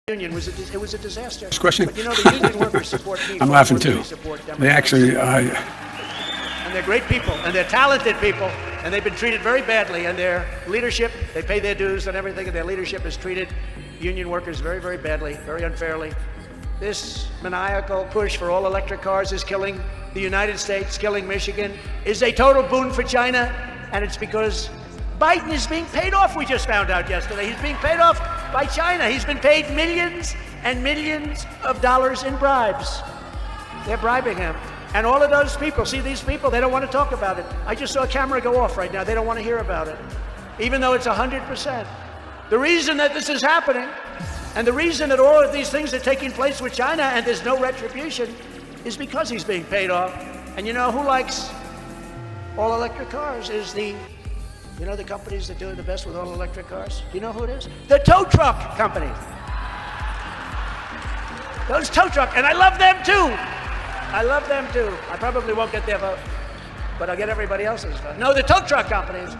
union it was a disaster. This question? But you know, the union workers support me. I'm laughing too. They actually, and they're great people, and they're talented people, and they've been treated very badly. And their leadership, they pay their dues and everything, and their leadership has treated union workers very, very badly, very unfairly. This maniacal push for all electric cars is killing the United States, killing Michigan, is a total boon for China, and it's because Biden is being paid off, we just found out yesterday. He's being paid off by China. He's been paid millions and millions of dollars in bribes. They're bribing him. And all of those people, see these people, they don't want to talk about it. I just saw a camera go off right now. They don't want to hear about it, even though it's 100%. The reason that this is happening, and the reason that all of these things are taking place with China and there's no retribution, is because he's being paid off. And you know who likes all electric cars is the companies that do the best with all electric cars? Do you know who it is? The tow truck companies. Those tow truck, and I love them too. I love them too. I probably won't get their vote, but I'll get everybody else's vote. No, the tow truck companies,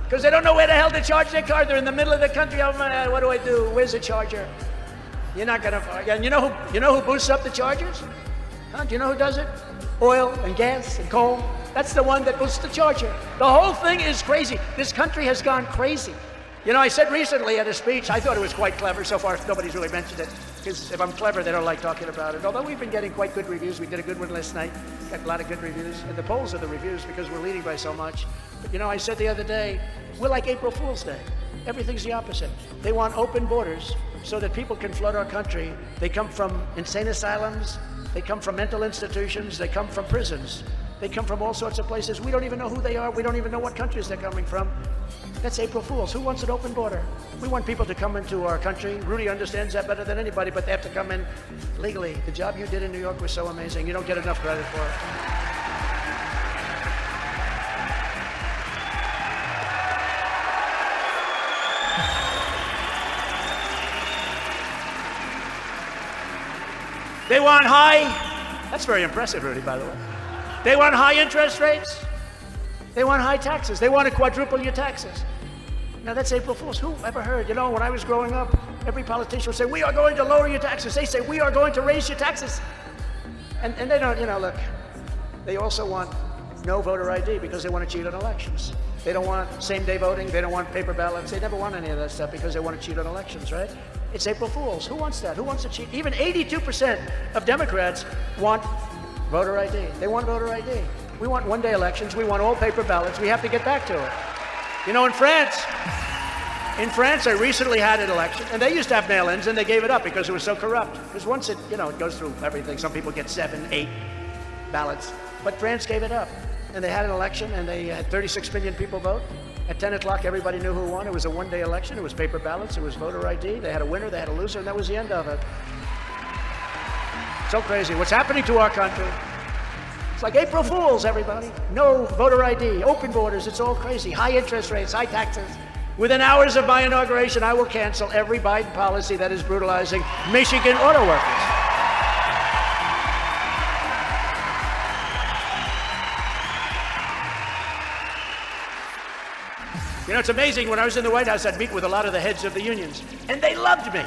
because they don't know where the hell to charge their car. They're in the middle of the country. Oh man, what do I do? Where's the charger? You're not gonna. And you know who boosts up the chargers? Huh? Do you know who does it? Oil and gas and coal. That's the one that boosts the charger. The whole thing is crazy. This country has gone crazy. You know, I said recently at a speech, I thought it was quite clever. So far, nobody's really mentioned it, because if I'm clever, they don't like talking about it. Although we've been getting quite good reviews. We did a good one last night. Got a lot of good reviews. And the polls are the reviews because we're leading by so much. But you know, I said the other day, we're like April Fool's Day. Everything's the opposite. They want open borders so that people can flood our country. They come from insane asylums. They come from mental institutions. They come from prisons. They come from all sorts of places. We don't even know who they are. We don't even know what countries they're coming from. That's April Fools. Who wants an open border? We want people to come into our country. Rudy understands that better than anybody, but they have to come in legally. The job you did in New York was so amazing. You don't get enough credit for it. They want that's very impressive, Rudy, by the way. They want high interest rates. They want high taxes. They want to quadruple your taxes. Now that's April Fool's. Who ever heard? You know, when I was growing up, every politician would say, we are going to lower your taxes. They say, we are going to raise your taxes. And they don't, look, they also want no voter ID because they want to cheat on elections. They don't want same-day voting. They don't want paper ballots. They never want any of that stuff because they want to cheat on elections, right? It's April Fool's. Who wants that? Who wants to cheat? Even 82% of Democrats want voter ID. They want voter ID. We want one-day elections. We want all paper ballots. We have to get back to it. You know, in France, I recently had an election, and they used to have mail-ins, and they gave it up because it was so corrupt. Because once it goes through everything, some people get 7, 8 ballots. But France gave it up, and they had an election, and they had 36 million people vote. At 10 o'clock, everybody knew who won. It was a one-day election. It was paper ballots. It was voter ID. They had a winner. They had a loser, and that was the end of it. So crazy. What's happening to our country? It's like April Fools, everybody. No voter ID, open borders, it's all crazy. High interest rates, high taxes. Within hours of my inauguration, I will cancel every Biden policy that is brutalizing Michigan auto workers. You know, it's amazing. When I was in the White House, I'd meet with a lot of the heads of the unions, and they loved me.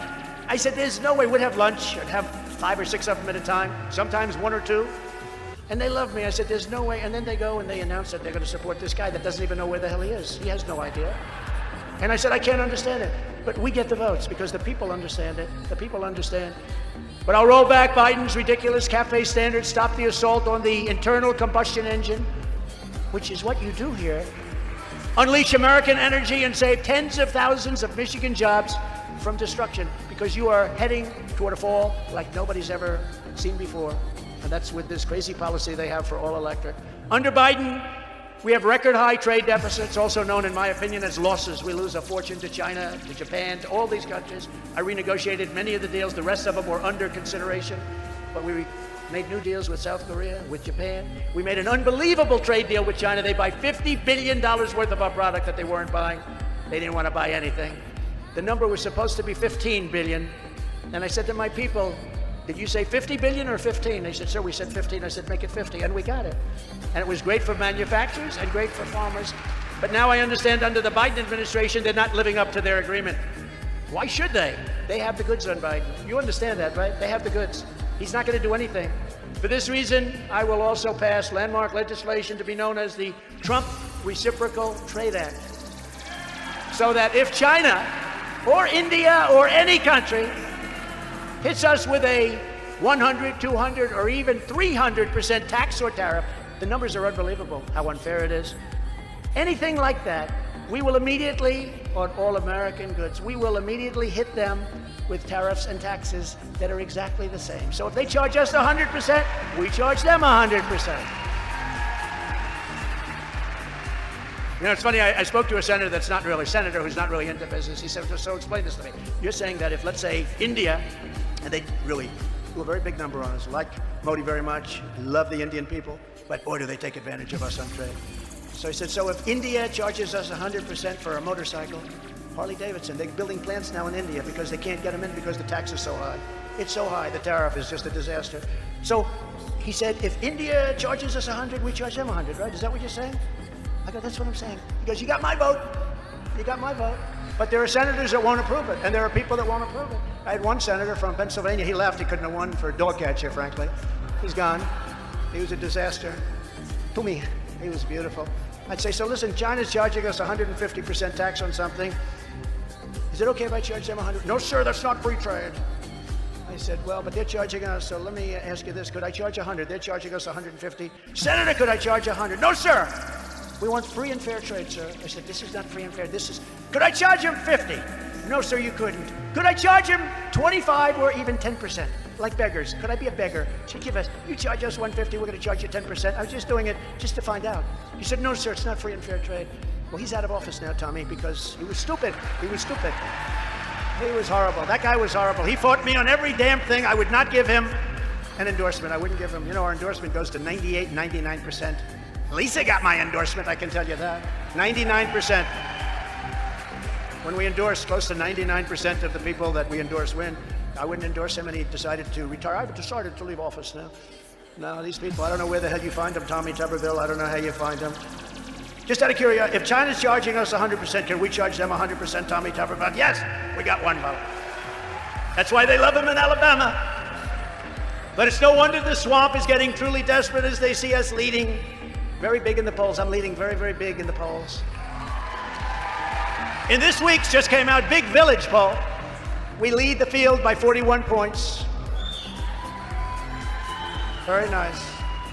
I said, there's no way. We'd have lunch. I'd have 5 or 6 of them at a time, sometimes 1 or 2. And they love me. I said, there's no way. And then they go and they announce that they're going to support this guy that doesn't even know where the hell he is. He has no idea. And I said, I can't understand it. But we get the votes because the people understand it. The people understand. But I'll roll back Biden's ridiculous CAFE standards, stop the assault on the internal combustion engine, which is what you do here. Unleash American energy and save tens of thousands of Michigan jobs from destruction because you are heading toward a fall like nobody's ever seen before. And that's with this crazy policy they have for all electric. Under Biden, we have record high trade deficits, also known in my opinion as losses. We lose a fortune to China, to Japan, to all these countries. I renegotiated many of the deals. The rest of them were under consideration. But we made new deals with South Korea, with Japan. We made an unbelievable trade deal with China. They buy $50 billion worth of our product that they weren't buying. They didn't want to buy anything. The number was supposed to be 15 billion. And I said to my people, did you say 50 billion or 15? They said, sir, we said 15. I said, make it 50, and we got it. And it was great for manufacturers and great for farmers. But now I understand under the Biden administration, they're not living up to their agreement. Why should they? They have the goods on Biden. You understand that, right? They have the goods. He's not going to do anything. For this reason, I will also pass landmark legislation to be known as the Trump Reciprocal Trade Act. So that if China or India or any country hits us with a 100, 200, or even 300% tax or tariff, the numbers are unbelievable, how unfair it is. Anything like that, we will immediately, on all American goods, we will immediately hit them with tariffs and taxes that are exactly the same. So if they charge us 100%, we charge them 100%. You know, it's funny, I spoke to a senator that's not really a senator, who's not really into business. He said, so explain this to me. You're saying that if, let's say, India, and they really do a very big number on us, like Modi very much, love the Indian people, but boy, do they take advantage of us on trade. So he said, so if India charges us 100% for a motorcycle, Harley Davidson, they're building plants now in India because they can't get them in because the tax is so high. It's so high, the tariff is just a disaster. So he said, if India charges us 100, we charge them 100, right? Is that what you're saying? I go, that's what I'm saying. He goes, you got my vote. You got my vote. But there are senators that won't approve it, and there are people that won't approve it. I had one senator from Pennsylvania. He left. He couldn't have won for a dog catcher, frankly. He's gone. He was a disaster. To me, he was beautiful. I'd say, so listen, China's charging us 150% tax on something. Is it okay if I charge them 100? No, sir, that's not free trade. I said, well, but they're charging us, so let me ask you this. Could I charge 100? They're charging us 150. Senator, could I charge 100? No, sir. We want free and fair trade, sir. I said, this is not free and fair. This is, could I charge him 50? No, sir, you couldn't. Could I charge him 25 or even 10%? Like beggars. Could I be a beggar? Should give us, you charge us 150, we're going to charge you 10%. I was just doing it just to find out. He said, no, sir, it's not free and fair trade. Well, he's out of office now, Tommy, because he was stupid. He was stupid. He was horrible. That guy was horrible. He fought me on every damn thing. I would not give him an endorsement. I wouldn't give him, you know, our endorsement goes to 98, 99%. Lisa got my endorsement, I can tell you that. 99%. When we endorse, close to 99% of the people that we endorse win. I wouldn't endorse him, and he decided to retire. I've decided to leave office now. No, these people, I don't know where the hell you find them, Tommy Tuberville. I don't know how you find them. Just out of curiosity, if China's charging us 100%, can we charge them 100%, Tommy Tuberville? Yes, we got one vote. That's why they love him in Alabama. But it's no wonder the swamp is getting truly desperate as they see us leading very big in the polls. I'm leading very, very big in the polls. In this week's just came out Big Village poll, we lead the field by 41 points. Very nice.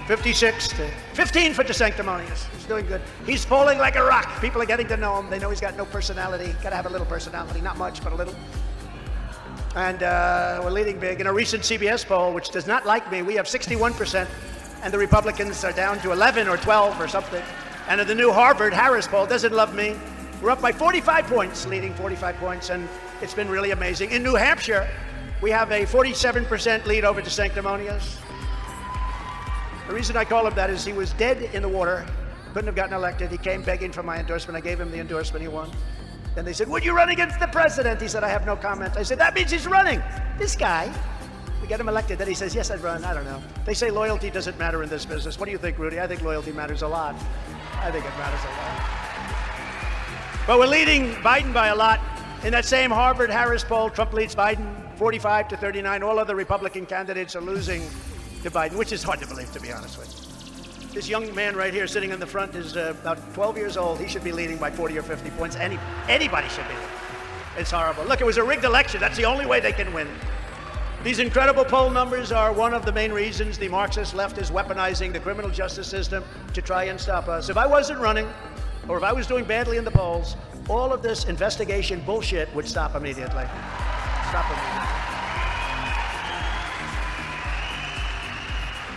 56 to 15 for DeSanctimonious. He's doing good. He's falling like a rock. People are getting to know him. They know he's got no personality. Got to have a little personality. Not much, but a little. And we're leading big. In a recent CBS poll, which does not like me, we have 61%, and the Republicans are down to 11 or 12 or something. And in the new Harvard-Harris poll, doesn't love me. We're up by 45 points, leading 45 points, and it's been really amazing. In New Hampshire, we have a 47% lead over DeSanctimonious. The reason I call him that is he was dead in the water, couldn't have gotten elected. He came begging for my endorsement. I gave him the endorsement, he won. Then they said, would you run against the president? He said, I have no comment. I said, that means he's running. This guy, we get him elected. Then he says, yes, I'd run. I don't know. They say loyalty doesn't matter in this business. What do you think, Rudy? I think loyalty matters a lot. I think it matters a lot. But we're leading Biden by a lot. In that same Harvard-Harris poll, Trump leads Biden 45 to 39. All other Republican candidates are losing to Biden, which is hard to believe, to be honest with you. This young man right here sitting in the front is about 12 years old. He should be leading by 40 or 50 points. Anybody should be leading. It's horrible. Look, it was a rigged election. That's the only way they can win. These incredible poll numbers are one of the main reasons the Marxist left is weaponizing the criminal justice system to try and stop us. If I wasn't running, or if I was doing badly in the polls, all of this investigation bullshit would stop immediately. Stop immediately.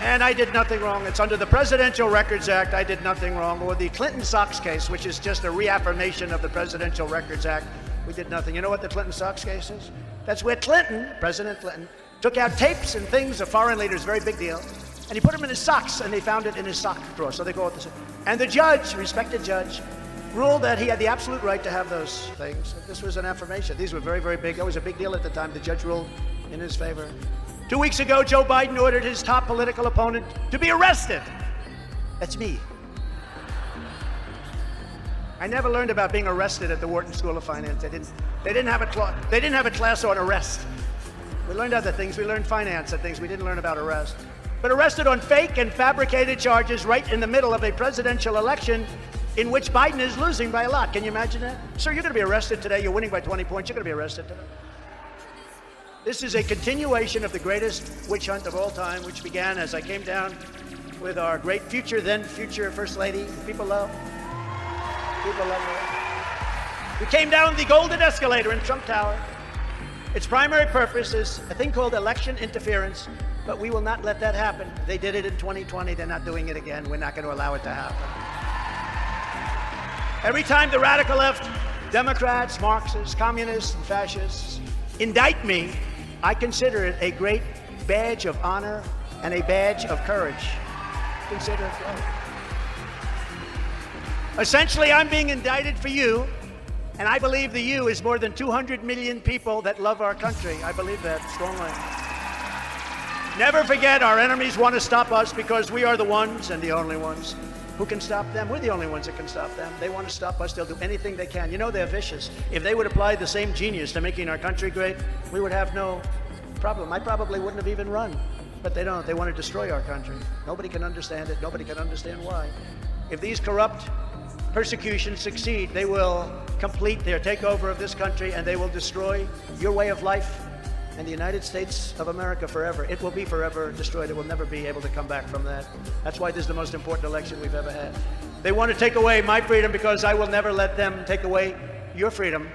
And I did nothing wrong. It's under the Presidential Records Act. I did nothing wrong. Or the Clinton Sox case, which is just a reaffirmation of the Presidential Records Act. We did nothing. You know what the Clinton Sox case is? That's where Clinton, President Clinton, took out tapes and things of foreign leaders, very big deal, and he put them in his socks, and they found it in his sock drawer. So they go with this. And the judge, respected judge, ruled that he had the absolute right to have those things. This was an affirmation. These were very, very big. It was a big deal at the time. The judge ruled in his favor. 2 weeks ago, Joe Biden ordered his top political opponent to be arrested. That's me. I never learned about being arrested at the Wharton School of Finance. I didn't. They didn't have a class on arrest. We learned other things. We learned finance and things. We didn't learn about arrest. But arrested on fake and fabricated charges right in the middle of a presidential election in which Biden is losing by a lot. Can you imagine that? Sir, you're going to be arrested today. You're winning by 20 points. You're going to be arrested today. This is a continuation of the greatest witch hunt of all time, which began as I came down with our great future, then future First Lady. People love her. We came down the golden escalator in Trump Tower. Its primary purpose is a thing called election interference, but we will not let that happen. They did it in 2020. They're not doing it again. We're not going to allow it to happen. Every time the radical left, Democrats, Marxists, communists, and fascists indict me, I consider it a great badge of honor and a badge of courage. Consider it so. Essentially, I'm being indicted for you, and I believe the you is more than 200 million people that love our country. I believe that strongly. Never forget, our enemies want to stop us because we are the ones and the only ones who can stop them. We're the only ones that can stop them. They want to stop us. They'll do anything they can. You know, they're vicious. If they would apply the same genius to making our country great, we would have no problem. I probably wouldn't have even run. But they don't. They want to destroy our country. Nobody can understand it. Nobody can understand why. If these corrupt persecutions succeed, they will complete their takeover of this country and they will destroy your way of life and the United States of America forever. It will be forever destroyed. It will never be able to come back from that. That's why this is the most important election we've ever had. They want to take away my freedom because I will never let them take away your freedom.